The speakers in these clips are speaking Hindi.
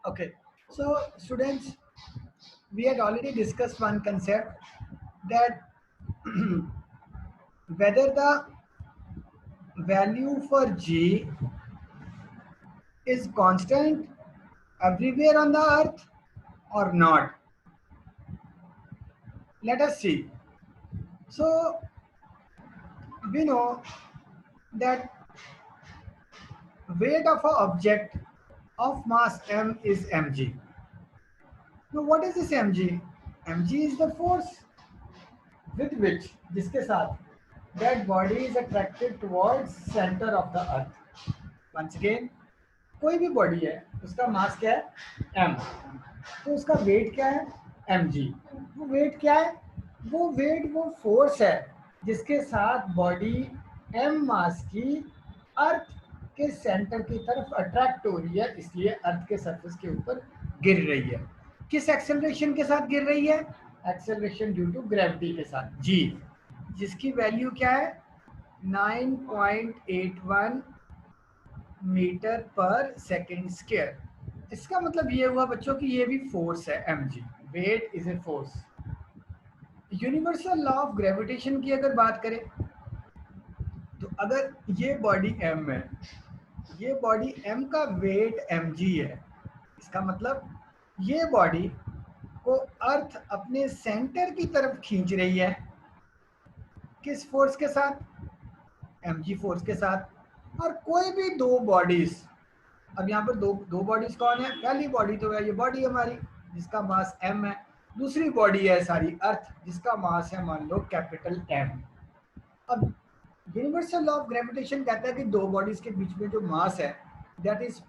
Okay. So, students, we had already discussed one concept that whether the value for G is constant everywhere on the earth or not. Let us see. So, we know that weight of an object of mass m is mg. Now, what is this mg? mg is the force with which, जिसके साथ that body is attracted towards center of the earth. Once again, कोई भी बॉडी है उसका मास क्या है m, तो उसका वेट क्या है mg. वो वेट क्या है? वो वेट वो फोर्स है जिसके साथ बॉडी m मास की अर्थ के सेंटर की तरफ अट्रैक्ट हो रही है, इसलिए अर्थ के सरफेस के ऊपर गिर रही है. किस एक्सेलरेशन के साथ गिर रही है? एक्सेलरेशन ड्यू टू ग्रेविटी के साथ, g, जिसकी वैल्यू क्या है 9.81 मीटर पर सेकेंड स्क्वायर. इसका मतलब ये हुआ बच्चों कि ये भी फोर्स है mg. Weight is a force. Universal law of gravitation की अगर बात करें तो अगर ये बॉडी m है, ये बॉडी m का वेट mg है, इसका मतलब ये बॉडी को अर्थ अपने सेंटर की तरफ खींच रही है. किस फोर्स के साथ? mg फोर्स के साथ. और कोई भी दो बॉडीज, अब यहाँ पर दो बॉडीज कौन है? पहली बॉडी तो है ये बॉडी हमारी जिसका मास m है. दूसरी बॉडी है सारी अर्थ जिसका मास है मान लो कैपिटल M. अब यूनिवर्सल लॉ ऑफ ग्रेविटेशन कहता है कि दो बॉडीज के बीच में जो मास है दैट इज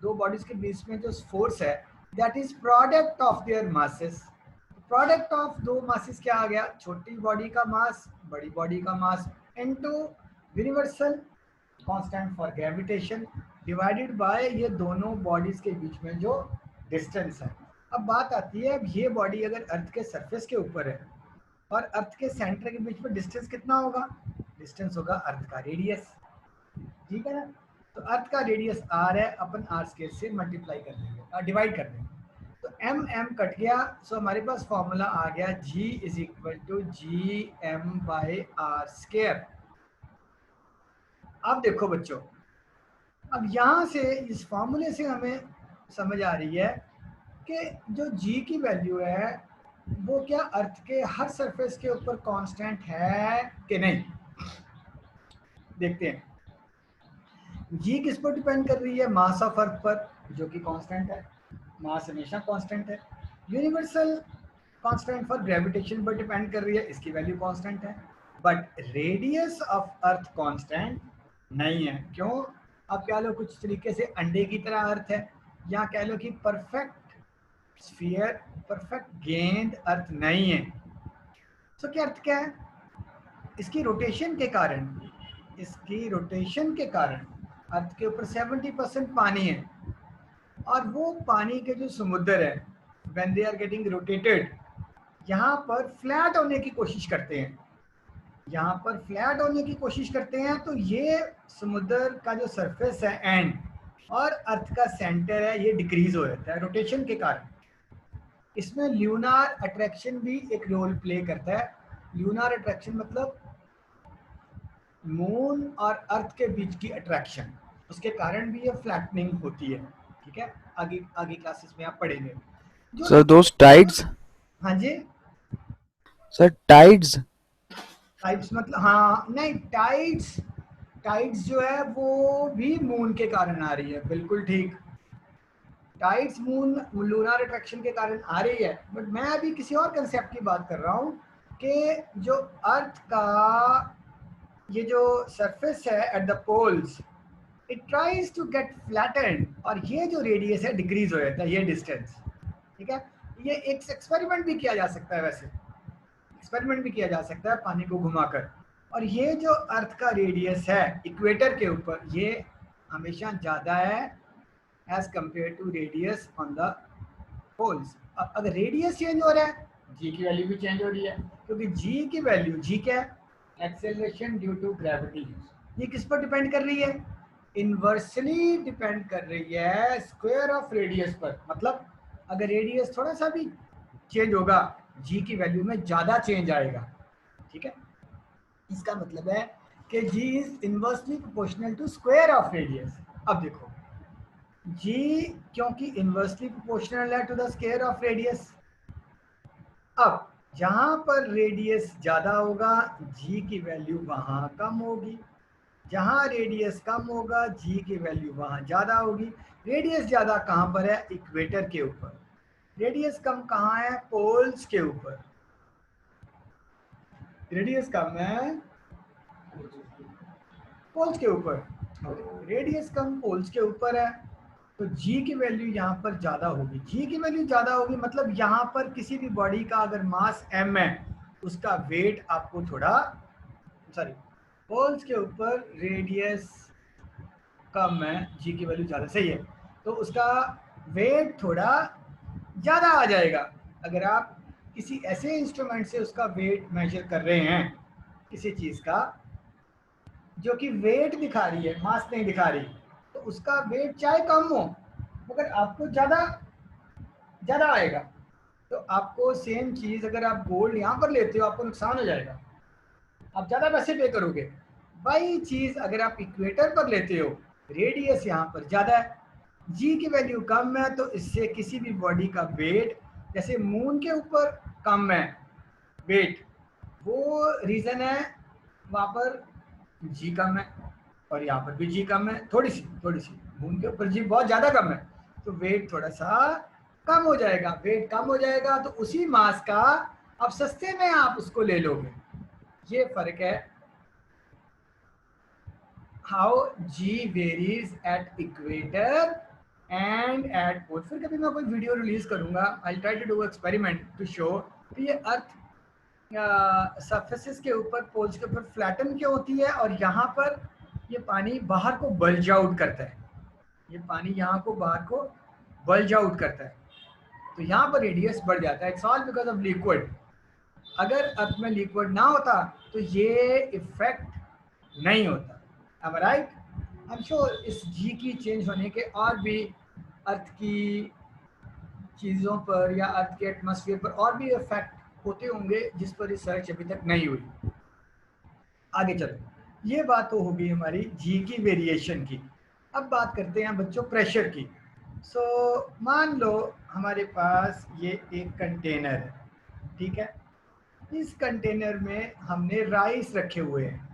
दो बॉडीज के बीच में जो फोर्स है that is product of their masses. Product of दो मासेस क्या आ गया? छोटी बॉडी का मास, बड़ी बॉडी का mass, into universal constant for gravitation divided by ये दोनों बॉडीज के बीच में जो डिस्टेंस है. अब बात आती है, अब ये बॉडी अगर अर्थ के सरफेस के ऊपर है और अर्थ के सेंटर के बीच में डिस्टेंस कितना होगा? डिस्टेंस होगा अर्थ का रेडियस. ठीक है ना? तो अर्थ का रेडियस r है, अपन r स्क्वायर से मल्टीप्लाई कर देंगे, डिवाइड कर देंगे. तो m m कट गया, सो हमारे पास फॉर्मूला आ गया g is equal to G M by R square. अब देखो बच्चों, अब यहाँ से इस फॉर्मूले से हमें समझ आ रही है कि जो g की वैल्यू है वो क्या अर्थ के हर सरफेस के ऊपर कांस्टेंट है कि नहीं. देखते हैं. g किस पर डिपेंड कर रही है? मास ऑफ अर्थ पर, जो कि कांस्टेंट है. मास हमेशा कांस्टेंट है. यूनिवर्सल कांस्टेंट फॉर ग्रेविटेशन पर डिपेंड कर रही है, इसकी वैल्यू कांस्टेंट है. But radius of earth constant नहीं है. क्यों? आप कह लो कुछ तरीके से अंडे की तरह अर्थ है, या कह लो कि परफेक्ट स्फीयर, परफेक्ट गेंद अर्थ नहीं है. तो क्या अर्थ क्या है? इसकी रोटेशन के कारण, इसकी रोटेशन के कारण अर्थ के ऊपर 70% पानी है, और वो पानी के जो समुद्र है when they are getting rotated यहाँ पर फ्लैट होने की कोशिश करते हैं. यहाँ पर फ्लैट होने की कोशिश करते हैं, तो ये समुद्र का जो सरफेस है एंड और अर्थ का सेंटर है ये डिक्रीज हो जाता है रोटेशन के कारण. इसमें ल्यूनार अट्रैक्शन भी एक रोल प्ले करता है. ल्यूनार अट्रैक्शन मतलब मून और अर्थ के बीच की अट्रैक्शन, उसके कारण भी ये फ्लैटनिंग होती है. ठीक है, आगे आगे क्लासेस में आप पढ़ेंगे. Sir, those tides? हाँ जी. Sir, tides? टाइड्स मतलब, हाँ नहीं, टाइड्स, टाइड्स जो है वो भी मून के कारण आ रही है. बिल्कुल ठीक. टाइड्स मून लूनार अट्रैक्शन के कारण आ रही है, बट मैं अभी किसी और कंसेप्ट की बात कर रहा हूँ कि जो अर्थ का ये जो सरफेस है at the poles, it tries to get flattened, और ये जो रेडियस है डिक्रीज हो जाता है, ये डिस्टेंस. ठीक है, ये एक एक्सपेरिमेंट भी किया जा सकता है, वैसे एक्सपेरिमेंट भी किया जा सकता है पानी को घुमाकर. और ये जो अर्थ का रेडियस है इक्वेटर के ऊपर, ये हमेशा ज़्यादा है as compare to radius on the poles. अगर रेडियस चेंज हो रहा है, जी की वैल्यू भी चेंज हो रही है, क्योंकि जी की वैल्यू, जी क्या है? Acceleration due to gravity. ये किस पर डिपेंड कर रही है? इन्वर्सली डिपेंड कर रही है स्क्वायर ऑफ रेडियस पर। मतलब अगर रेडियस थोड़ा सा भी चेंज होगा जी की वैल्यू में ज़्यादा चेंज आएगा। ठीक है, इसका मतलब है कि G is inversely proportional to square of radius. अब देखो जी क्योंकि इन्वर्सली प्रोपोर्शनल है to the square of radius, अब जहां पर रेडियस ज़्यादा होगा जी की वैल्यू वहां कम होगी, जहां रेडियस कम होगा जी की वैल्यू वहां ज़्यादा होगी। रेडियस ज़्यादा कहां पर है? इक्वेटर के ऊपर। रेडियस कम कहां है? पोल्स के ऊपर। रेडियस कम है पोल्स के ऊपर, रेडियस कम पोल्स के ऊपर है, तो जी की वैल्यू यहाँ पर ज़्यादा होगी। जी की वैल्यू ज़्यादा होगी मतलब यहाँ पर किसी भी बॉडी का अगर मास m है उसका वेट आपको थोड़ा, सॉरी, पोल्स के ऊपर रेडियस कम है, जी की वैल्यू ज़्यादा, सही है, तो उसका वेट थोड़ा ज़्यादा आ जाएगा। अगर आप किसी ऐसे इंस्ट्रूमेंट से उसका वेट मेजर कर रहे हैं किसी चीज़ का जो कि वेट दिखा रही है, मास नहीं दिखा रही, तो उसका वेट चाहे कम हो मगर आपको ज़्यादा ज़्यादा आएगा। तो आपको सेम चीज़ अगर आप गोल्ड यहाँ पर लेते हो आपको नुकसान हो जाएगा, आप ज़्यादा पैसे पे करोगे। वही चीज़ अगर आप इक्वेटर पर लेते हो, रेडियस यहाँ पर ज़्यादा है, जी की वैल्यू कम है, तो इससे किसी भी बॉडी का वेट, जैसे मून के ऊपर कम है वेट, वो रीज़न है वहाँ पर जी कम है, और यहाँ पर भी जी कम है, थोड़ी सी मून के ऊपर जी बहुत ज़्यादा कम है, तो वेट थोड़ा सा कम हो जाएगा। वेट कम हो जाएगा तो उसी मास का अब सस्ते में आप उसको ले लोगे। ये फर्क है how G varies at equator and at pole. फिर कभी मैं कोई वीडियो रिलीज करूंगा, I try to do experiment to show कि ये अर्थ सरफेसेस के ऊपर, पोल्स के ऊपर फ्लैटन क्यों होती है और यहाँ पर ये पानी बाहर को बल्ज आउट करता है, ये पानी यहाँ को बाहर को बल्ज आउट करता है, तो यहाँ पर रेडियस बढ़ जाता है। It's all because of liquid. अगर अर्थ में लिक्विड ना होता तो ये इफेक्ट नहीं होता। am I right? I'm sure इस जी की चेंज होने के और भी अर्थ की चीज़ों पर या अर्थ के एटमॉस्फेयर पर और भी इफेक्ट होते होंगे जिस पर रिसर्च अभी तक नहीं हुई। आगे चलो, ये बात तो होगी हमारी जी की वेरिएशन की। अब बात करते हैं बच्चों प्रेशर की। सो मान लो हमारे पास ये एक कंटेनर है, ठीक है, इस कंटेनर में हमने राइस रखे हुए हैं,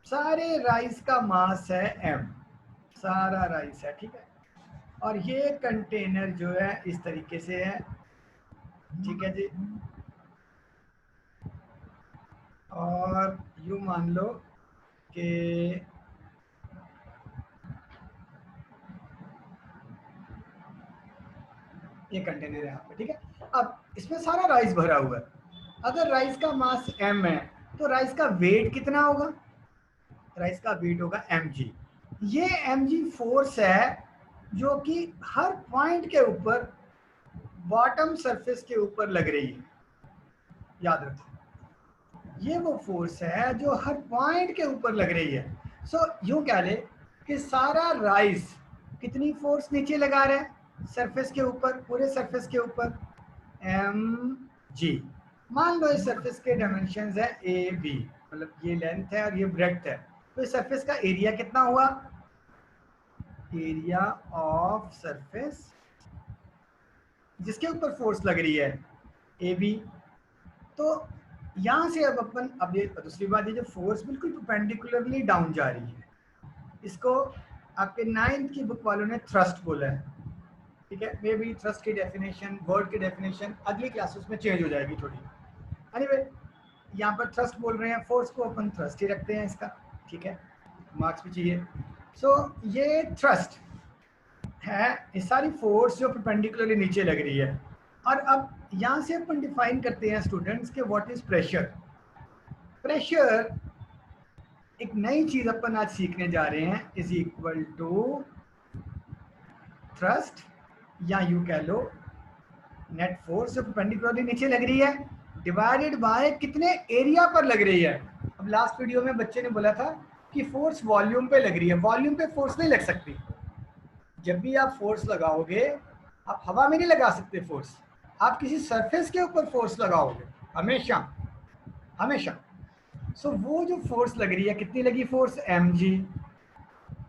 सारे राइस का मास है m, सारा राइस है, ठीक है, और ये कंटेनर जो है इस तरीके से है, ठीक है जी, और यूँ मान लो कि ये कंटेनर है यहाँ पे, ठीक है। अब इसमें सारा राइस भरा हुआ है, अगर राइस का मास m है तो राइस का वेट कितना होगा? राइस का वेट होगा mg। ये mg फोर्स है जो कि हर पॉइंट के ऊपर, बॉटम सरफेस के ऊपर लग रही है, याद रखो ये वो फोर्स है जो हर पॉइंट के ऊपर लग रही है। सो यूं कह ले कि सारा राइस कितनी फोर्स नीचे लगा रहा है? सरफेस के ऊपर, पूरे सरफेस के ऊपर mg। मान लो इस सरफेस के डायमेंशंस है ए बी, मतलब ये लेंथ है और ये ब्रेड्थ है, तो इस सरफेस का एरिया कितना हुआ? एरिया ऑफ सरफेस जिसके ऊपर फोर्स लग रही है ए बी। तो यहाँ से अब अपन, अब ये दूसरी बात, ये जो फोर्स बिल्कुल परपेंडिकुलरली डाउन जा रही है, इसको आपके 9th की बुक वालों ने थ्रस्ट बोला है, ठीक है। मे बी थ्रस्ट की डेफिनेशन, वर्ड की डेफिनेशन अगली क्लासेस में चेंज हो जाएगी थोड़ी। एनीवे यहाँ पर थ्रस्ट बोल रहे हैं, फोर्स को अपन थ्रस्ट ही रखते हैं इसका, ठीक है, मार्क्स भी चाहिए। सो ये थ्रस्ट है, ये सारी फोर्स जो परपेंडिकुलरली नीचे लग रही है। और अब यहाँ से अपन डिफाइन करते हैं स्टूडेंट्स के व्हाट इज प्रेशर। प्रेशर एक नई चीज अपन आज सीखने जा रहे हैं, इज इक्वल टू थ्रस्ट, या यू कह लो नेट फोर्स जो परपेंडिकुलरली नीचे लग रही है डिवाइडेड बाय कितने एरिया पर लग रही है। अब लास्ट वीडियो में बच्चे ने बोला था कि फोर्स वॉल्यूम पे लग रही है, वॉल्यूम पे फोर्स नहीं लग सकती। जब भी आप फोर्स लगाओगे, आप हवा में नहीं लगा सकते फोर्स, आप किसी सरफेस के ऊपर फोर्स लगाओगे हमेशा हमेशा। सो वो जो फोर्स लग रही है, कितनी लगी फोर्स mg,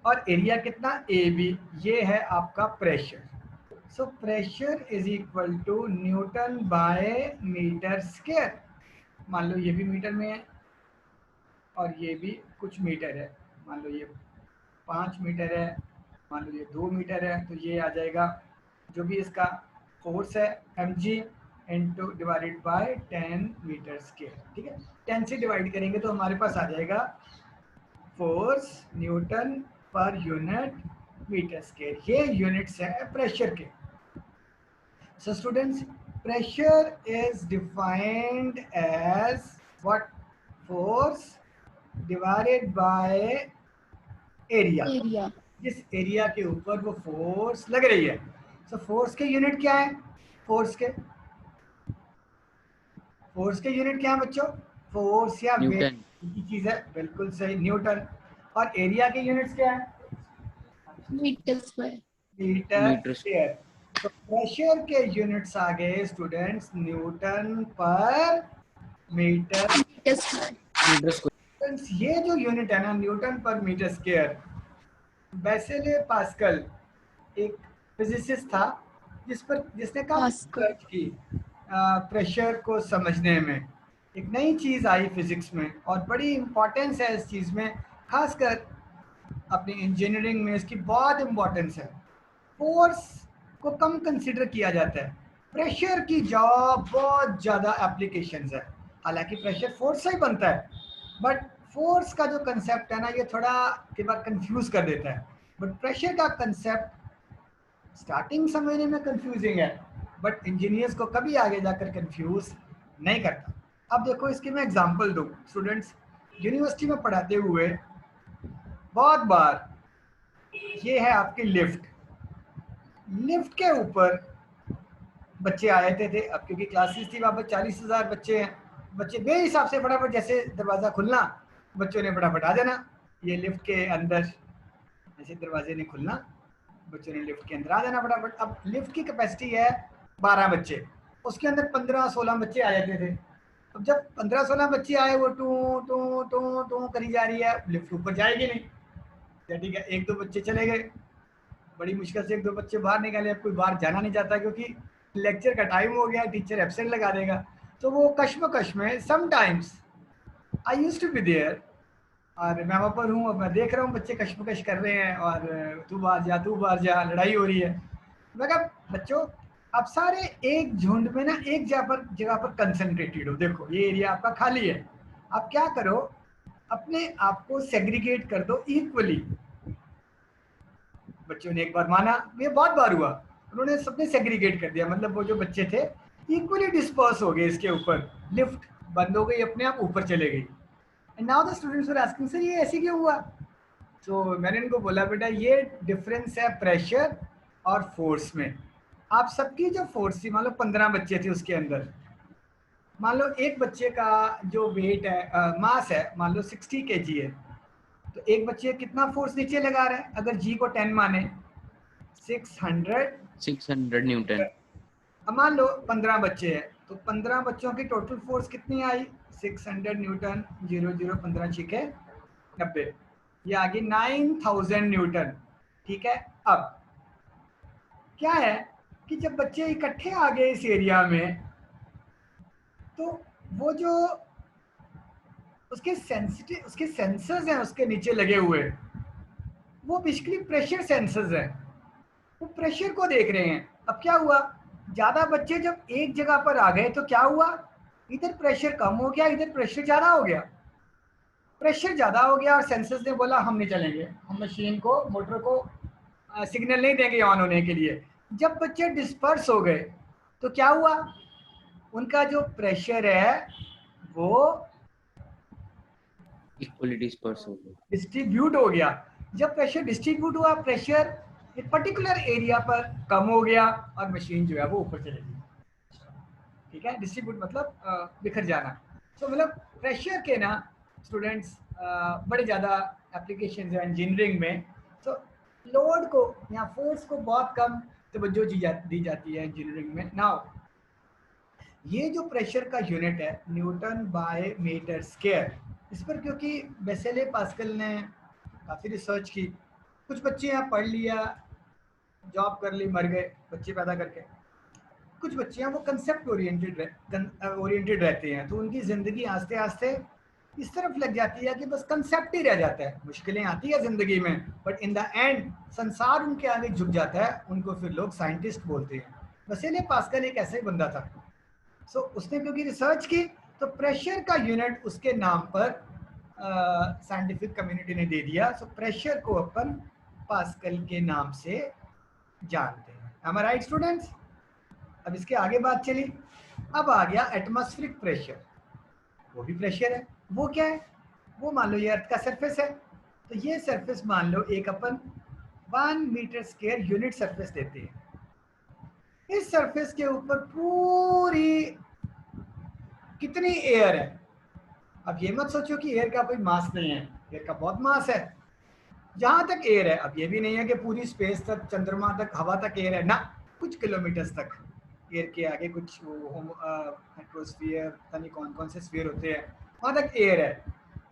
और एरिया कितना AB, ये है आपका pressure. So pressure is equal to newton by metre square. मान लो ये भी मीटर में है और ये भी कुछ मीटर है, मान लो ये 5 मीटर है, मान लो ये 2 मीटर है, तो ये आ जाएगा जो भी इसका फोर्स है mg into divided by 10 metre square. ठीक है, 10 से डिवाइड करेंगे तो हमारे पास आ जाएगा force newton per unit metre square. ये यूनिट्स है प्रेशर के। So students, pressure is defined as what? Force divided by area. Area. जिस एरिया के ऊपर वो फोर्स लग रही है। So फोर्स के यूनिट क्या है? फोर्स के यूनिट क्या है बच्चों? फोर्स या वेट की चीज है, बिल्कुल सही, न्यूटन। और एरिया के यूनिट्स क्या है? Metre square. Metre square. तो प्रेशर के यूनिट्स आ गए students newton per metre square. ये जो यूनिट है ना न्यूटन पर मीटर स्क्वायर, बेसिले पास्कल एक फिजिसिस्ट था जिसने काफी रिसर्च की प्रेशर को समझने में। एक नई चीज आई फिजिक्स में और बड़ी इंपॉर्टेंस है इस चीज में, खासकर अपनी इंजीनियरिंग में इसकी बहुत इंपॉर्टेंस है। फोर्स को कम कंसिडर किया जाता है, प्रेशर की जॉब बहुत ज़्यादा एप्लीकेशंस है। हालांकि प्रेशर फोर्स से ही बनता है, बट फोर्स का जो कंसेप्ट है ना ये थोड़ा कई बार कंफ्यूज कर देता है। बट प्रेशर का कंसेप्ट स्टार्टिंग समझने में कंफ्यूजिंग है, बट इंजीनियर्स को कभी आगे जाकर कंफ्यूज नहीं करता। अब देखो इसकी मैं एग्जांपल दूं स्टूडेंट्स, यूनिवर्सिटी में पढ़ाते हुए बहुत बार ये है आपकी लिफ्ट के ऊपर बच्चे आए थे। अब क्योंकि क्लासेस थी वहाँ पर 40,000 बच्चे हैं, बच्चे बेहिसाब से फटाफट जैसे दरवाज़ा खुलना बच्चों ने फटाफट आ जाना। ये लिफ्ट के अंदर जैसे दरवाजे ने खुलना बच्चों ने लिफ्ट के अंदर आ जाना फटाफट। अब लिफ्ट की कैपेसिटी है 12 बच्चे, उसके अंदर 15-16 बच्चे आ जाते थे। अब जब 15-16 बच्चे आए वो टू टू टू टू करी जा रही है, लिफ्ट ऊपर जाएगी नहीं। ठीक है, 1-2 बच्चे चले गए, बड़ी मुश्किल से 1-2 बच्चे बाहर निकाले। अब कोई बाहर जाना नहीं चाहता क्योंकि लेक्चर का टाइम हो गया, टीचर एब्सेंट लगा देगा। तो वो कश्मकश में sometimes I used to be there, और मैं वहाँ पर हूँ और मैं देख रहा हूँ बच्चे कश्मकश कर रहे हैं और तू बाहर जा लड़ाई हो रही है। मैं कहा बच्चों आप सारे एक झुंड में ना एक जगह पर कंसंट्रेटेड हो, देखो ये एरिया आपका खाली है, आप क्या करो अपने आप को सेग्रीगेट कर दो इक्वली। बच्चों ने एक बार माना, ये बहुत बार हुआ, उन्होंने सबने सेग्रीगेट कर दिया, मतलब वो जो बच्चे थे इक्वली डिस्पर्स हो गए इसके ऊपर, लिफ्ट बंद हो गई अपने आप ऊपर चले गई। And now the students were asking sir ये ऐसे क्यों हुआ? तो मैंने इनको बोला बेटा ये डिफरेंस है प्रेशर और फोर्स में। आप सबकी जो फोर्स थी, मान लो 15 बच्चे थे उसके अंदर, मान लो एक बच्चे का जो वेट है मास है मान लो 60 kg है, तो एक बच्चे कितना फोर्स नीचे लगा रहा है? अगर जी को 10 माने 600 न्यूटन। अब मान लो 15 बच्चे हैं तो 15 बच्चों की टोटल फोर्स कितनी आई? 600 न्यूटन, 0 15 6 90, ये आ गई 9000 न्यूटन। ठीक है, अब क्या है कि जब बच्चे इकट्ठे आ गए इस एरिया में तो वो जो उसके सेंसर्स हैं उसके नीचे लगे हुए, वो बेसिकली प्रेशर सेंसर्स हैं, वो प्रेशर को देख रहे हैं। अब क्या हुआ, ज्यादा बच्चे जब एक जगह पर आ गए तो क्या हुआ, इधर प्रेशर कम हो गया, इधर प्रेशर ज्यादा हो गया। प्रेशर ज्यादा हो गया और सेंसर्स ने बोला हम नहीं चलेंगे, हम मशीन को मोटर को सिग्नल नहीं देंगे ऑन होने के लिए। जब बच्चे डिस्पर्स हो गए तो क्या हुआ, उनका जो प्रेशर है वो इक्वली डिस्पर्स हो गया, डिस्ट्रीब्यूट हो गया। जब प्रेशर डिस्ट्रीब्यूट हुआ, प्रेशर एक पर्टिकुलर एरिया पर कम हो गया और मशीन जो है वो ऊपर चलेगी। ठीक है, डिस्ट्रीब्यूट मतलब बिखर जाना। तो मतलब प्रेशर के ना स्टूडेंट्स बड़े ज़्यादा एप्लीकेशन है इंजीनियरिंग में। तो लोड को या फोर्स को बहुत कम तवज्जो दी जाती है इंजीनियरिंग में। नाउ ये जो प्रेशर का यूनिट है न्यूटन बाय मीटर स्क्वायर, इस पर क्योंकि वेसेले पास्कल ने काफ़ी रिसर्च की, कुछ बच्चे यहाँ पढ़ लिया, जॉब कर ली, मर गए बच्चे पैदा करके, कुछ बच्चे हैं वो कंसेप्ट ओरिएंटेड रहते हैं, तो उनकी ज़िंदगी आस्ते आस्ते इस तरफ लग जाती है कि बस कंसेप्ट ही रह जाता है। मुश्किलें आती है ज़िंदगी में, बट इन द एंड संसार उनके आगे झुक जाता है, उनको फिर लोग साइंटिस्ट बोलते हैं। वसेले पास्कल एक ऐसा ही बंदा था। सो उसने क्योंकि रिसर्च की तो प्रेशर का यूनिट उसके नाम पर साइंटिफिक कम्युनिटी ने दे दिया। सो प्रेशर को अपन पास्कल के नाम से जानते हैं। am I right students? अब इसके आगे बात चली, अब आ गया एटमॉस्फेरिक प्रेशर। वो भी प्रेशर है। वो क्या है? वो मान लो ये अर्थ का सरफेस है, तो ये सरफेस मान लो एक अपन 1 मीटर स्क्वायर यूनिट सरफेस देते हैं। इस सरफेस के ऊपर पूरी कितनी एयर है? अब ये मत सोचो कि एयर का कोई मास नहीं है, एयर का बहुत मास है। जहां तक एयर है, अब ये भी नहीं है कि पूरी स्पेस तक, चंद्रमा तक, हवा तक एयर है ना, कुछ किलोमीटर्स तक एयर के आगे कुछ एटमॉस्फेयर, पता नहीं कौन कौन से स्फीयर होते हैं, वहां तक एयर है।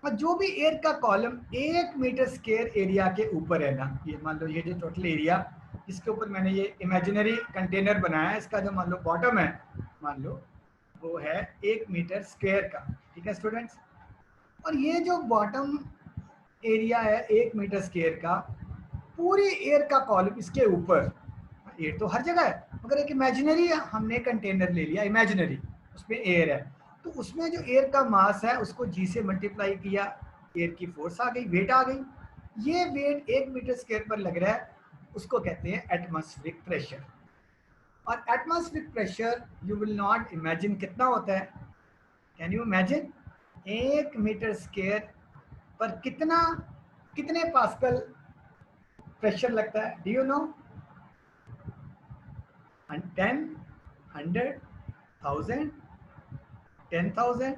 और जो भी एयर का कॉलम 1 मीटर स्क्वायर एरिया के ऊपर है ना, ये मान लो ये जो टोटल एरिया, इसके ऊपर मैंने ये इमेजिनरी कंटेनर बनाया है, इसका जो मान लो बॉटम है, मान लो वो है 1 मीटर स्क्वायर का, ठीक है स्टूडेंट्स। और ये जो बॉटम एरिया है 1 मीटर स्क्वायर का, पूरी एयर का कॉलम इसके ऊपर, एयर तो हर जगह है मगर एक इमेजिनरी हमने कंटेनर ले लिया इमेजिनरी, उसमें एयर है, तो उसमें जो एयर का मास है उसको जी से मल्टीप्लाई किया, एयर की फोर्स आ गई, वेट आ गई। ये वेट 1 मीटर स्क्वायर पर लग रहा है, उसको कहते हैं एटमॉस्फेरिक प्रेशर। और atmospheric pressure you will not imagine कितना होता है। Can you imagine 1 metre square पर कितने पास्कल प्रेशर लगता है? Do you know? 10, 100, 1000, 10,000,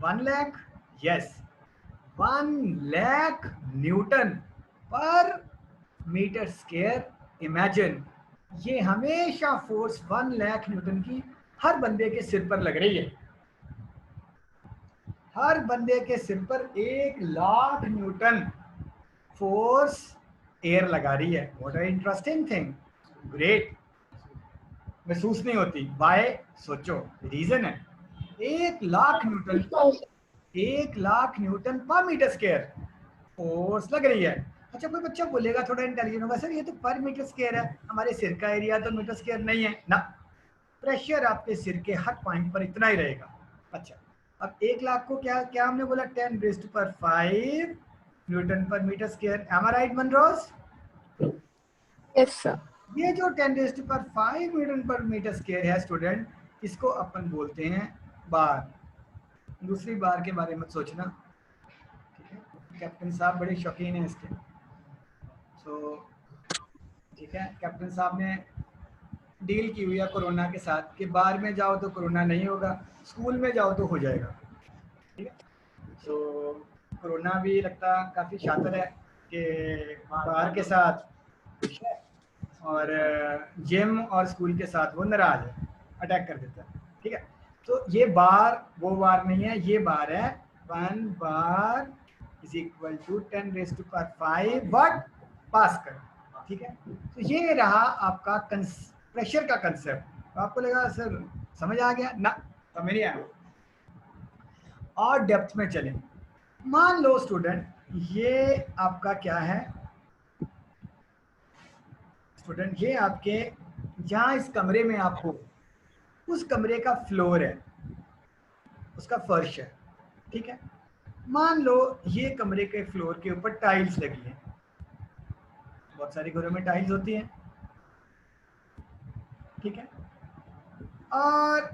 1 lakh? Yes, 1 lakh newton per metre square. Imagine, ये हमेशा फोर्स 1 लाख न्यूटन की हर बंदे के सिर पर लग रही है। हर बंदे के सिर पर 1 लाख न्यूटन फोर्स एयर लगा रही है। What a interesting thing, great. महसूस नहीं होती, बाय सोचो, रीजन है 1 lakh Newton, 1 lakh newton per metre square force लग रही है। अच्छा, कोई बच्चा बोलेगा थोड़ा इंटेलिजेंट होगा, सर ये तो पर मीटर स्क्वायर है, हमारे सिर का एरिया तो मीटर स्क्वायर नहीं है ना। प्रेशर आपके सिर के हर पॉइंट पर इतना ही रहेगा। अच्छा, अब 1 लाख को क्या क्या हमने बोला, 10⁵ Newton per metre square. M I right मनरोज? Yes, sir. ये जो 10⁵ न्यूटन पर मीटर स्क्वायर है स्टूडेंट, इसको अपन बोलते हैं बार। दूसरी बार के बारे में सोचना, ठीक है? कैप्टन साहब बड़े शौकीन हैं इसके। सो ठीक है, कैप्टन साहब ने डील की हुई है कोरोना के साथ कि बार में जाओ तो कोरोना नहीं होगा, स्कूल में जाओ तो हो जाएगा, ठीक है? सो कोरोना भी लगता काफ़ी शातिर है कि बार के साथ, और जिम और स्कूल के साथ वो नाराज है, अटैक कर देता है, ठीक है? तो ये बार वो बार नहीं है, ये बार है 1 bar is equal to 10⁵ what pascal, ठीक है? तो ये रहा आपका प्रेशर का कंसेप्ट। तो आपको लगा सर समझ आ गया ना? समझ नहीं आया? और डेप्थ में चलें। मान लो स्टूडेंट ये आपका क्या है स्टूडेंट, ये आपके जहाँ इस कमरे में आप हो उस कमरे का फ्लोर है, उसका फर्श है, ठीक है? मान लो ये कमरे के फ्लोर के ऊपर टाइल्स लगी हैं, बहुत सारे घरों में टाइल्स होती हैं, ठीक है? और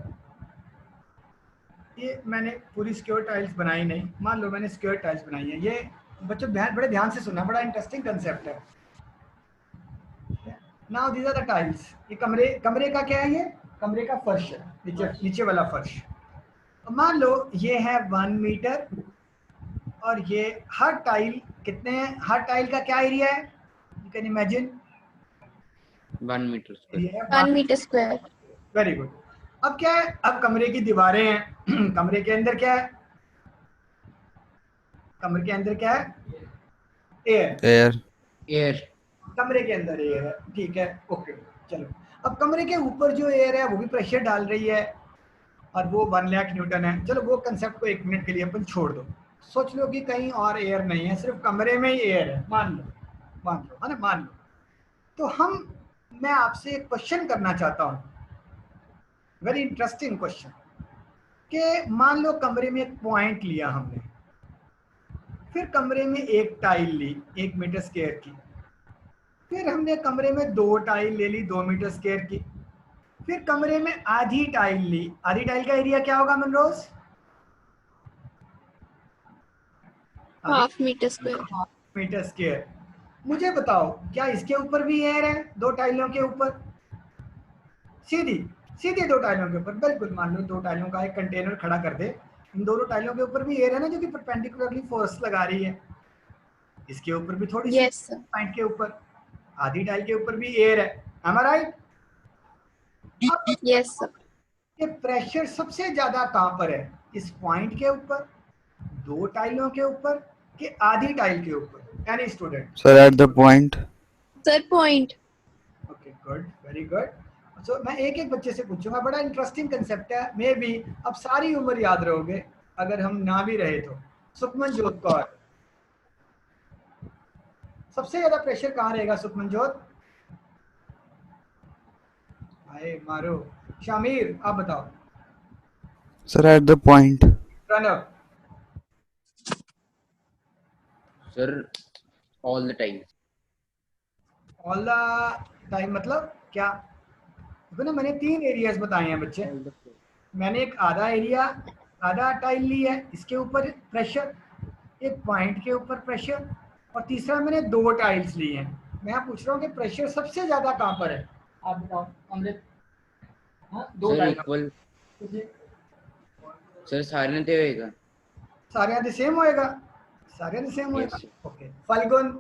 ये मैंने पूरी सिक्योर टाइल्स बनाई नहीं, मान लो मैंने सिक्योर टाइल्स बनाई है। ये बच्चों बड़े ध्यान से सुनना, बड़ा इंटरेस्टिंग कंसेप्ट है। Now these are the tiles. ये कमरे का क्या है? ये कमरे का फर्श है, नीचे वाला फर्श। मान लो ये है 1 मीटर और ये हर टाइल कितने हैं, हर टाइल का क्या एरिया है, you can imagine 1 metre square. Area है 1 meter square. Very good. अब क्या है, अब कमरे की दीवारें हैं कमरे के अंदर क्या है, कमरे के अंदर क्या है, एयर, एयर, एयर, कमरे के अंदर एयर है, ठीक है, ओके। चलो अब कमरे के ऊपर जो एयर है वो भी प्रेशर डाल रही है और वो 1 लाख न्यूटन है। चलो वो कंसेप्ट को 1 मिनट के लिए अपन छोड़ दो, सोच लो कि कहीं और एयर नहीं है, सिर्फ कमरे में ही एयर है, मान लो है ना, मान लो। तो मैं आपसे एक क्वेश्चन करना चाहता हूँ, वेरी इंटरेस्टिंग क्वेश्चन, कि मान लो कमरे में एक पॉइंट लिया हमने, फिर कमरे में एक टाइल ली 1 मीटर स्क्वायर की, फिर हमने कमरे में 2 टाइल ले ली 2 मीटर स्क्वायर की, फिर कमरे में आधी टाइल ली, आधी टाइल का एरिया क्या होगा मनरोज, Half meter square. Metre square. मुझे बताओ क्या इसके ऊपर भी एयर है, 2 टाइलों के ऊपर, सीधी सीधी 2 टाइलों के ऊपर, बिल्कुल मान लो 2 टाइलों का एक कंटेनर खड़ा कर दे, इन दोनों टाइलों के ऊपर भी एयर है ना, जो कि परपेंडिकुलरली फोर्स लगा रही है, इसके ऊपर भी थोड़ी सी, Yes, sir. पॉइंट के ऊपर आधी टाइल के ऊपर भी एयर है, am I right? अब Yes, sir. ये प्रेशर सबसे ज्यादा कहां पर है, इस पॉइंट के ऊपर, 2 टाइलों के ऊपर, कि आधी टाइल के ऊपर, any student? sir, at the point. Sir, point. Okay good, very good. So मैं एक एक बच्चे से पूछूंगा, बड़ा इंटरेस्टिंग कंसेप्ट है, मे बी अब सारी उम्र याद रहोगे अगर हम ना भी रहे तो। सुखमन जोत कौर, सबसे ज्यादा प्रेशर कहाँ रहेगा सुखमन जोत? आए मारो। शामिर आप बताओ। Sir, at the point. Pranav? Sir all the time. All the time मतलब क्या? देखो ना, मैंने 3 एरियाज बताए हैं बच्चे, मैंने एक आधा एरिया, आधा टाइल ली है, इसके ऊपर प्रेशर, एक पॉइंट के ऊपर प्रेशर, और तीसरा मैंने 2 टाइल्स ली हैं। मैं पूछ रहा हूँ कि प्रेशर सबसे ज्यादा कहाँ पर है, आप बताओ अमृत। हाँ, 2 सर टाइल इक्वल, सर सारे ने होएगा। सारे आधे सेम होएगा, सारे आधे सेम होएगा, Yes. ओके। फाल्गुन?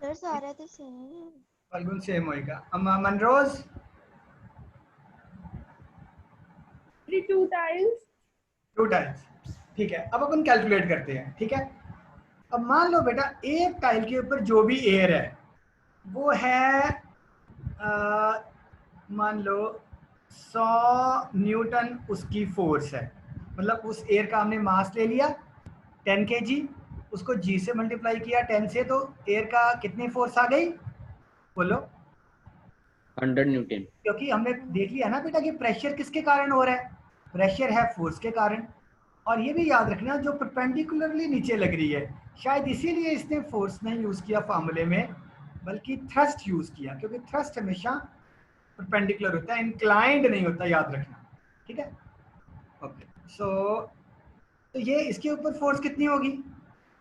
सर सारे तो सेम। फाल्गुन सेम होएगा। मनरोज? 2 tiles. 2 टाइल्स, ठीक है। अब अपन कैलकुलेट करते हैं, ठीक है। अब मान लो बेटा एक टाइल के ऊपर जो भी एयर है वो है मान लो 100 न्यूटन उसकी फोर्स है, मतलब उस एयर का हमने मास ले लिया 10 kg, उसको g से मल्टीप्लाई किया 10 से, तो एयर का कितनी फोर्स आ गई बोलो? 100 न्यूटन। क्योंकि हमने देख लिया ना बेटा कि प्रेशर किसके कारण हो रहा है, प्रेशर है फोर्स के कारण। और ये भी याद रखना जो परपेंडिकुलरली नीचे लग रही है, शायद इसीलिए इसने फोर्स नहीं यूज किया फार्मूले में, बल्कि थ्रस्ट यूज किया, क्योंकि थ्रस्ट हमेशा परपेंडिकुलर होता है, इंक्लाइंड नहीं होता, याद रखना, ठीक है। ओके, सो तो ये इसके ऊपर फोर्स कितनी होगी,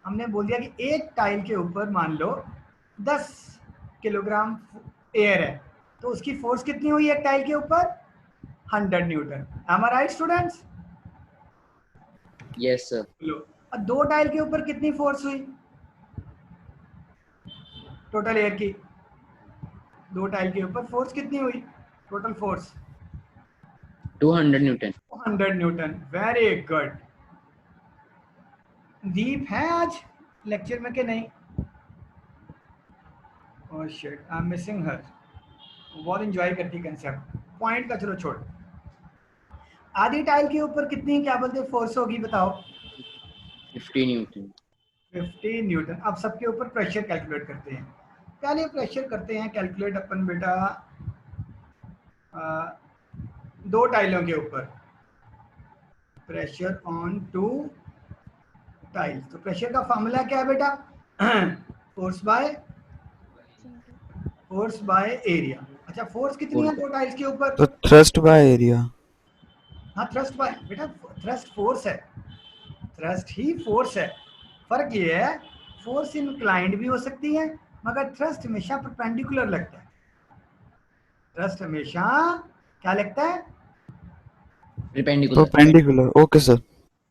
हमने बोल दिया कि एक टाइल के ऊपर मान लो 10 किलोग्राम एयर है, तो उसकी फोर्स कितनी हुई एक टाइल के ऊपर? 100 newton. Am I right students? Yes sir. लो, अब 2 टाइल के ऊपर कितनी फोर्स हुई टोटल एयर की? 2 टाइल के ऊपर फोर्स कितनी हुई total force? 200 newton. 200 newton, very good. Deep है आज लेक्चर में कि नहीं? Oh shit, I am missing her, बहुत एंजॉय करती कंसेप्ट। पॉइंट का चलो छोड़। आधी टाइल के ऊपर कितनी क्या बोलते फोर्स होगी बताओ? 50 न्यूटन। 50 न्यूटन। अब सबके ऊपर प्रेशर कैलकुलेट करते हैं, पहले प्रेशर करते हैं कैलकुलेट अपन बेटा 2 टाइलों के ऊपर, प्रेशर ऑन 2 टाइल्स। तो प्रेशर का फॉर्मूला क्या है बेटा? Force by area. अच्छा, फोर्स कितनी है 2 टाइल्स के ऊपर? तो thrust by area. हाँ, थ्रस्ट बाय बेटा, थ्रस्ट फोर्स है, थ्रस्ट ही फोर्स है। फर्क ये है फोर्स इंक्लाइंड भी हो सकती है, मगर थ्रस्ट हमेशा परपेंडिकुलर लगता है, थ्रस्ट हमेशा क्या लगता है? perpendicular. Perpendicular. Okay, sir.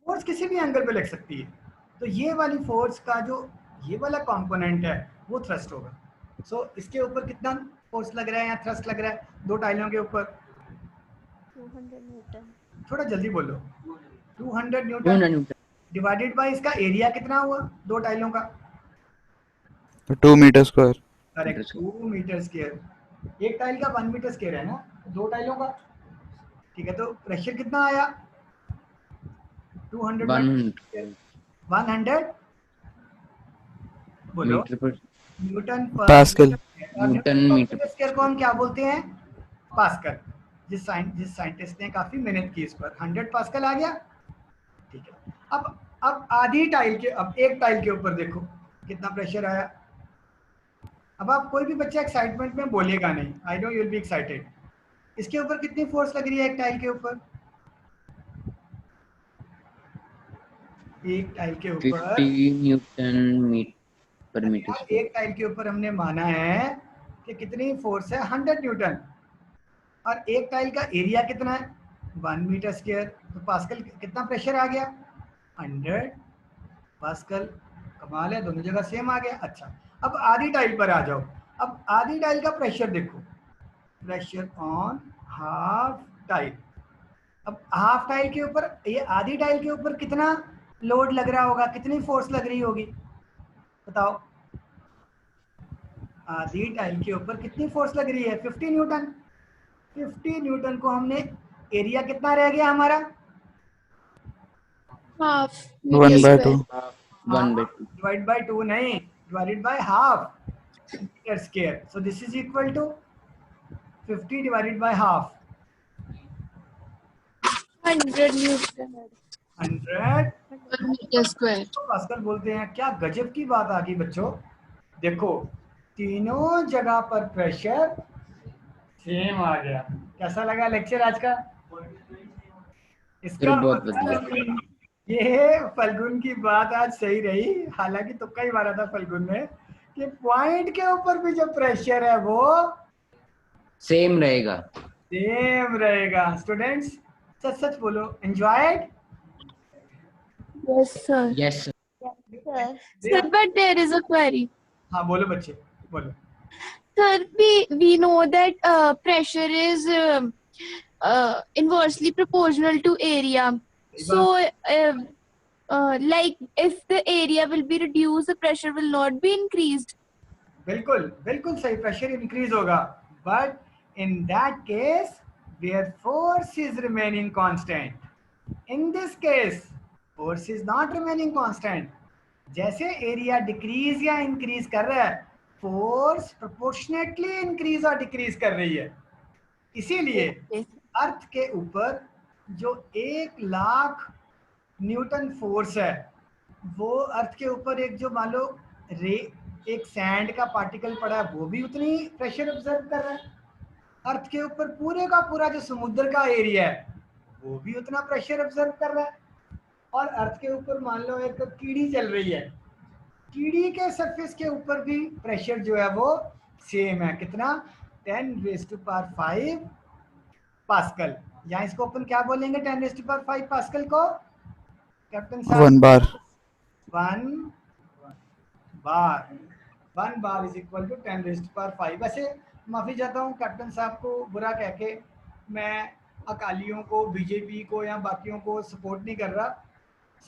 Force किसी भी एंगल पे लग सकती है, तो ये वाली फोर्स का जो ये वाला कंपोनेंट है वो थ्रस्ट होगा। सो इसके ऊपर कितना फोर्स लग रहा है, यहाँ थ्रस्ट लग रहा है दो टाइलों के ऊपर, 200 न्यूटन। थोड़ा जल्दी बोलो, 200 200 न्यूटन Newton. डिवाइडेड बाय इसका एरिया कितना हुआ दो टाइलों का, 2 meter square. Correct, Meter 2 metre square. एक टाइल का 1 मीटर स्क्वायर है ना, दो टाइलों का, ठीक है। तो प्रेशर कितना आया 200 100 100 बोलो meter per न्यूटन पर Pascal. Newton meter. स्क्वायर को हम क्या बोलते हैं, पास्कल। जिस साइंटिस्ट ने काफी मेहनत की इस पर, 100 पास्कल आ गया, ठीक है। अब आधी टाइल के, अब एक टाइल के ऊपर देखो कितना प्रेशर आया। अब आप कोई भी बच्चा एक्साइटमेंट में बोलेगा नहीं, I know you will be excited. इसके ऊपर कितनी फोर्स लग रही है एक टाइल के ऊपर, एक टाइल के ऊपर 50 Newton per meter यार, square. एक टाइल के ऊपर हमने माना है कि कितनी फोर्स है 100 न्यूटन, और एक टाइल का एरिया कितना है 1 मीटर स्क्वायर, तो पास्कल कितना प्रेशर आ गया 100 पास्कल। कमाल है, दोनों जगह सेम आ गया। अच्छा, अब आधी टाइल पर आ जाओ। अब आधी टाइल का प्रेशर देखो, प्रेशर ऑन हाफ टाइल। अब हाफ टाइल के ऊपर, ये आधी टाइल के ऊपर कितना लोड लग रहा होगा, कितनी फोर्स लग रही होगी बताओ। आधी टाइल के ऊपर कितनी फोर्स लग रही है 50 न्यूटन। 50 न्यूटन को हमने, एरिया कितना रह गया हमारा, half 1 meter by square. 2. 1 by 2. Divide by 2 नहीं, divided by half metre square. So this is equal to 50 divided by half, 100 Newton 100 per meter square. Pascal बोलते हैं। क्या गजब की बात आ गई बच्चों, देखो तीनों जगह पर प्रेशर सेम आ गया। कैसा लगा लेक्चर आज का, इसका बहुत मतलब ये फल्गुन की बात आज सही रही, हालांकि तुक्का ही मारा था फल्गुन ने कि पॉइंट के ऊपर भी जो प्रेशर है वो सेम रहेगा. सेम रहेगा। स्टूडेंट्स सच सच बोलो, enjoyed. Yes, sir. Yes sir. Sir Sir, but there is a query. हाँ बोलो बच्चे बोलो। Sir, we know that pressure is inversely proportional to area. So, like if the area will be reduced, the pressure will not be increased. बिल्कुल बिल्कुल सही, प्रेशर इंक्रीज होगा, but in that case where force is remaining constant. In this case force is not remaining constant. जैसे एरिया डिक्रीज या इंक्रीज कर रहा है, फोर्स प्रोपोर्शनेटली इंक्रीज और डिक्रीज कर रही है। इसीलिए Yes. अर्थ के ऊपर जो 1,00,000 न्यूटन फोर्स है, वो अर्थ के ऊपर एक जो मान लो एक सैंड का पार्टिकल पड़ा है, वो भी उतनी प्रेशर ऑब्जर्व कर रहा है। अर्थ के ऊपर पूरे का पूरा जो समुद्र का एरिया है, वो भी उतना प्रेशर ऑब्जर्व कर रहा है। और अर्थ के ऊपर मान लो एक कीड़ी चल रही है, कीड़ी के सरफेस के ऊपर भी प्रेशर जो है वो सेम है, कितना 10⁵ पास्कल। या इसको अपन क्या बोलेंगे 10⁵ पास्कल को कैप्टन साहब? 1 bar. 1 bar is equal to 10⁵। वैसे माफी चाहता हूँ कैप्टन साहब को बुरा कह के, मैं अकालियों को, बीजेपी को या बाकियों को सपोर्ट नहीं कर रहा।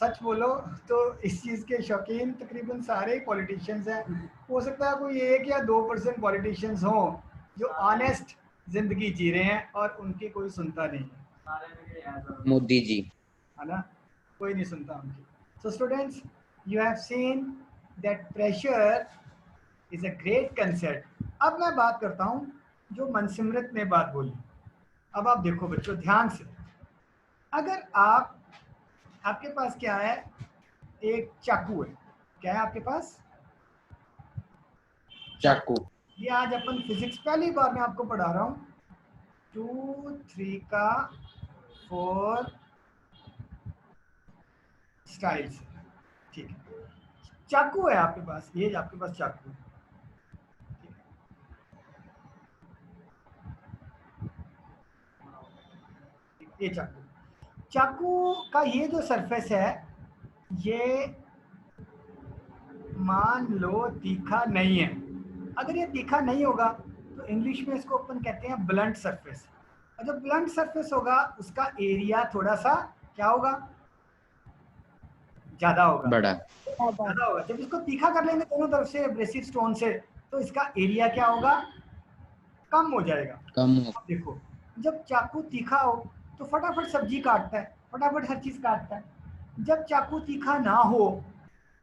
सच बोलो तो इस चीज़ के शौकीन तकरीबन सारे पॉलिटिशियंस हैं। हो सकता है कोई 1 या 2% पॉलिटिशियंस हों जो ऑनेस्ट जिंदगी जी रहे हैं और उनकी कोई सुनता नहीं है, मोदी जी. है ना, कोई नहीं सुनता उनकी। So students, you have seen that pressure is a great concept. अब मैं बात करता हूँ जो मनसिमरत ने बात बोली। अब आप देखो बच्चों ध्यान से, अगर आपके पास क्या है, एक चाकू है, क्या है आपके पास, चाकू. ये आज अपन फिजिक्स पहली बार मैं आपको पढ़ा रहा हूँ, 2 3 का 4 स्टाइल्स, ठीक है। चाकू है आपके पास, ये आपके पास चाकू है, ठीक है? ये चाकू, चाकू का ये जो सरफेस है ये मान लो तीखा नहीं है। अगर ये तीखा नहीं होगा तो इंग्लिश में इसको अपन कहते हैं ब्लंट सरफेस। और जो ब्लंट सरफेस होगा उसका एरिया थोड़ा सा क्या होगा, ज्यादा होगा, बड़ा। ज्यादा होगा। जब इसको तीखा कर लेंगे दोनों तरफ से एब्रेसिव स्टोन से तो इसका एरिया क्या होगा, कम हो जाएगा। कम हो। अब देखो जब चाकू तीखा हो तो फटाफट सब्जी काटता है, फटाफट हर चीज काटता है। जब चाकू तीखा ना हो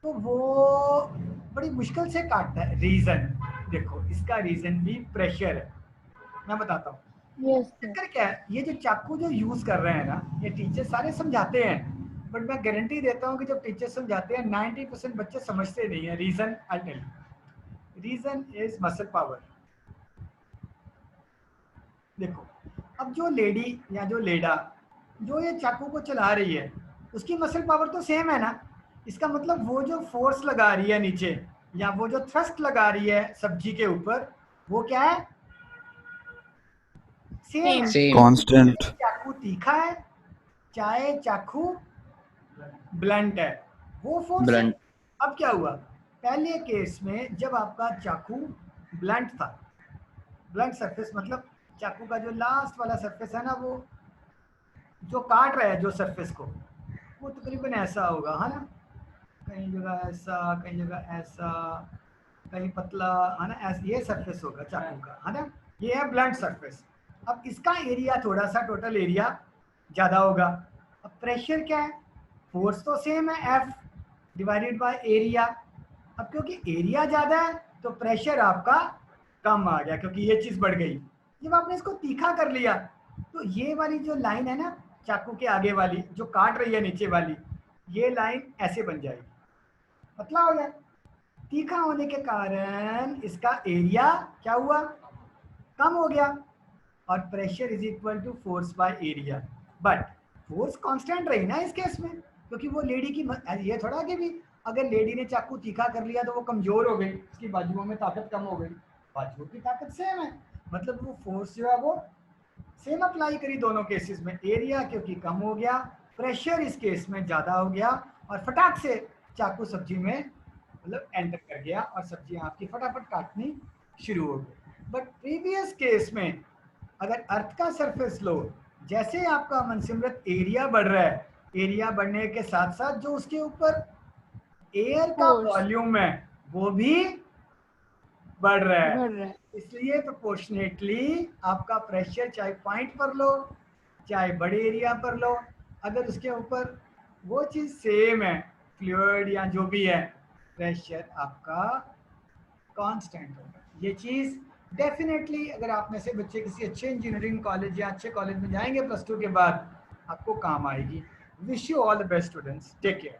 तो वो बड़ी मुश्किल से काटता है। रीजन देखो, इसका रीजन भी प्रेशर है। मैं बताता हूँ Yes, sir. चक्कर क्या है। ये जो चाकू जो यूज कर रहे हैं ना, ये टीचर सारे समझाते हैं, बट मैं गारंटी देता हूँ कि जब टीचर समझाते हैं 90% बच्चे समझते नहीं है। Reason I tell you, reason is muscle power. देखो अब जो लेडी या जो लेडा जो ये चाकू को चला रही है उसकी मसल पावर तो सेम है ना। इसका मतलब वो जो फोर्स लगा रही है नीचे या वो जो थ्रस्ट लगा रही है सब्जी के ऊपर वो क्या है, सेम। सेम। Constant. चाकू तीखा है चाहे चाकू ब्लंट है, वो फोर्स। ब्लंट। अब क्या हुआ, पहले केस में जब आपका चाकू ब्लंट था, ब्लंट सरफेस मतलब चाकू का जो लास्ट वाला सरफेस है ना, वो जो काट रहा है जो सरफेस को, वो तकरीबन ऐसा होगा, है ना। कहीं जगह ऐसा, कहीं जगह ऐसा, कहीं पतला, है ना। ऐसा ये सरफेस होगा चाकू का, है ना। ये है ब्लंट सरफेस। अब इसका एरिया थोड़ा सा टोटल एरिया ज़्यादा होगा। अब प्रेशर क्या है, फोर्स तो सेम है F डिवाइडेड बाय एरिया। अब क्योंकि एरिया ज़्यादा है तो प्रेशर आपका कम आ गया क्योंकि ये चीज़ बढ़ गई। जब आपने इसको तीखा कर लिया तो ये वाली जो लाइन है ना चाकू के आगे वाली जो काट रही है नीचे वाली, ये लाइन ऐसे बन जाएगी, पतला हो गया। तीखा होने के कारण इसका एरिया क्या हुआ, कम हो गया। और pressure is equal to force by area. But force constant रही ना इस केस में, क्योंकि वो लेडी की ये थोड़ा कि भी अगर लेडी ने चाकू तीखा कर लिया तो वो कमजोर हो गई, उसकी बाजुओं में ताकत कम हो गई। बाजुओं की ताकत सेम है, मतलब वो फोर्स जो है वो सेम अप्लाई करी दोनों केसेस में। एरिया क्योंकि कम हो गया, प्रेशर इस केस में ज़्यादा हो गया और फटाक से चाकू सब्जी में मतलब एंटर कर गया और सब्जी आपकी फटाफट काटनी शुरू हो गई। बट प्रीवियस केस में अगर अर्थ का सरफेस लो, जैसे आपका मनसिमरत एरिया बढ़ रहा है, एरिया बढ़ने के साथ साथ जो उसके ऊपर एयर का Force. वॉल्यूम है वो भी बढ़ रहा है। बढ़ रहा है। इसलिए प्रोपोर्शनेटली आपका प्रेशर चाहे पॉइंट पर लो चाहे बड़े एरिया पर लो, अगर उसके ऊपर वो चीज़ सेम है, फ्लूइड या जो भी है, प्रेशर आपका कांस्टेंट होगा। ये चीज़ डेफिनेटली अगर आप में से बच्चे किसी अच्छे इंजीनियरिंग कॉलेज या अच्छे कॉलेज में जाएंगे +2 के बाद, आपको काम आएगी। Wish you all the best students, take care.